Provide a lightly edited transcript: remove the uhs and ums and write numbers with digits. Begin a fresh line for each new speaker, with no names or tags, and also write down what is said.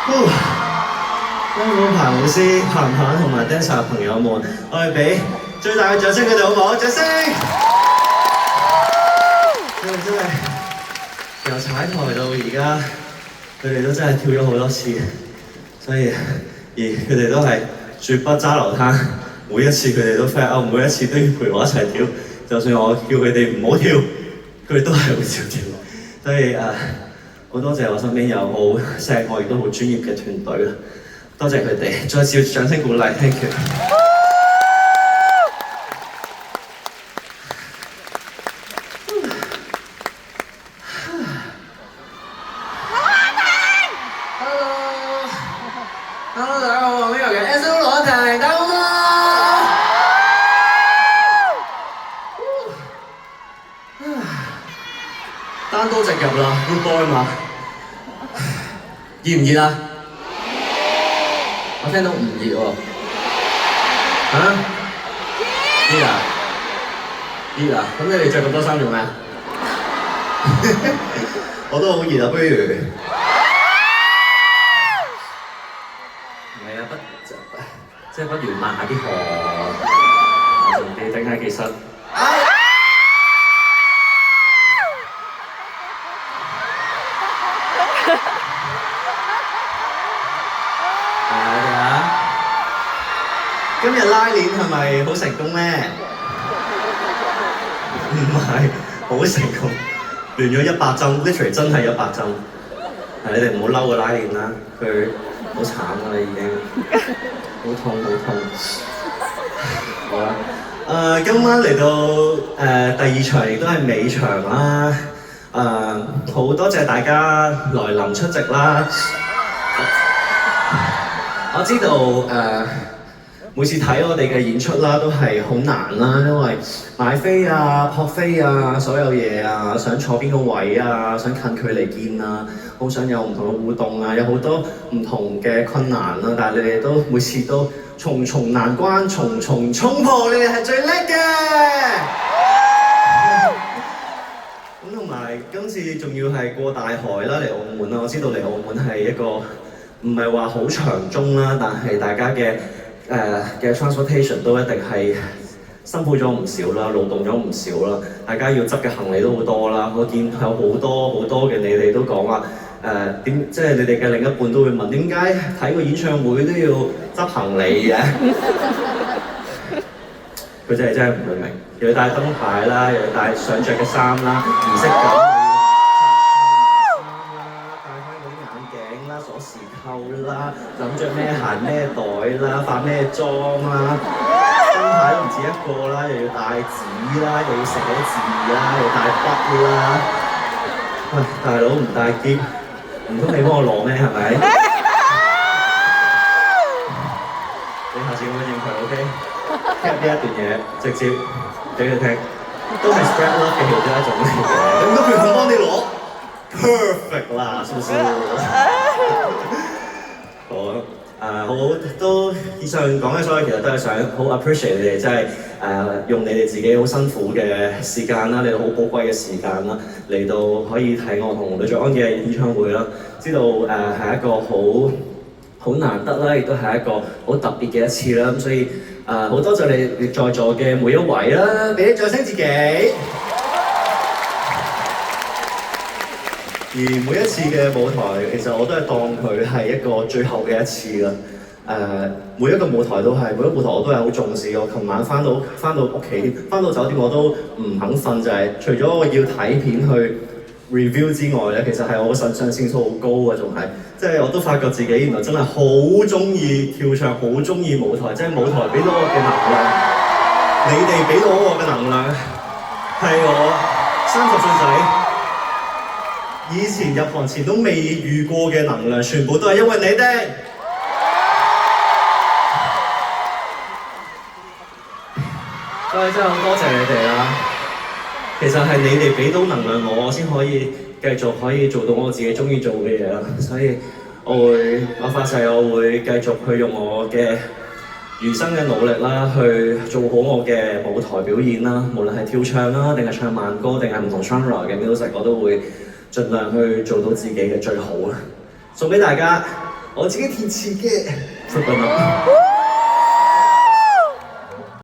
香港排舞師、彭彭同埋 dancer 朋友們，我哋俾最大嘅掌聲佢哋好唔好？掌聲！佢哋真係由踩台到而家，佢哋都真係跳咗好多次，所以而佢哋都係絕不揸流灘，每一次佢哋都 flat out，每一次都要陪我一齊跳，就算我叫佢哋唔好跳，佢哋都係會照跳。所以好多謝我身邊有好錫我亦都好專業嘅團隊啦，多謝佢哋，再次掌聲鼓勵 ，thank you。Hello， 大家好，我係 Mio 嘅 SO 羅一婷，大家好嗎？單刀直入啦 ，good boy 嘛。熱唔熱啊？我聽到唔熱喎。嚇？熱啊？熱啊？咁你哋着咁多衫做咩啊？我都好熱啊，不如唔係啊，即係不如抹下啲汗，仲地整下其實。今日拉鏈係咪好成功咩？唔係，好成功，亂咗100針 ，literally 真係100針。你哋唔好嬲個拉鏈啦，佢好慘㗎啦已經，好痛好痛。好啦，今晚嚟到第二場亦都係尾場啦。好多謝大家來臨出席啦。我知道每次睇我哋嘅演出啦，都係好難啦，因為買飛啊、撲飛啊、所有嘢啊，想坐邊個位啊，想近距離見啊，好想有唔同嘅互動啊，有好多唔同嘅困難啊，但係你哋都每次都重重難關，重重衝破，你哋係最叻嘅。咁同埋今次仲要係過大海啦，嚟澳門啦，我知道嚟澳門係一個唔係話好長中啦，但係大家嘅transportation 都一定係辛苦咗唔少啦，勞動咗唔少啦，大家要執嘅行李都好多啦。我見有好多嘅你哋都講話即係你哋嘅另一半都會問點解睇個演唱會都要執行李嘅？佢真係唔會明，又要帶燈牌啦，又要帶想着嘅衫啦，儀式感。鎖匙扣啦，諗着咩鞋咩袋啦，化咩妝啦，燈牌都唔止一個啦，又要帶紙啦，又要寫字啦，又帶筆啦。喂，大佬唔帶篋，唔通你幫我攞咩？係咪？你下次咁樣應佢 ，OK？cap 呢一段嘢直接俾佢聽，都係 spread love 嘅其中一種嚟嘅。咁都佢肯幫你攞 ，perfect 啦，是不是？好都以上講嘅所有其實都係想好 appreciate 你哋，即係用你哋自己好辛苦嘅時間啦，你哋好寶貴嘅時間啦，嚟到可以睇我同呂爵安嘅演唱會啦，知道係一個好難得啦，亦都係一個好特別嘅一次啦，咁所以好多謝你在座嘅每一位啦，俾啲掌聲自己。而每一次嘅舞台，其實我都係當佢係一個最後嘅一次啦。每一個舞台都係，每一個舞台我都係好重視。我琴晚翻到屋企，翻到酒店我都唔肯瞓，就係除咗我要睇片去 review 之外咧，其實係我腎上腺素好高啊，仲係即係我都發覺自己原來真係好中意跳唱，好中意舞台，即係舞台俾到我嘅能量，你哋俾到我嘅能量係我30歲仔。以前入行前都未遇過嘅能量，全部都係因為你哋。所以真係好多謝你哋啦。其實係你哋俾到能量我先可以繼續可以做到我自己中意做嘅嘢啦。所以我發誓我會繼續去用我嘅餘生嘅努力啦，去做好我嘅舞台表演啦。無論係跳唱啦，定係唱慢歌，定係唔同 genre 嘅 music， 我都會盡量去做到自己嘅最好啦。送俾大家我自己填詞嘅。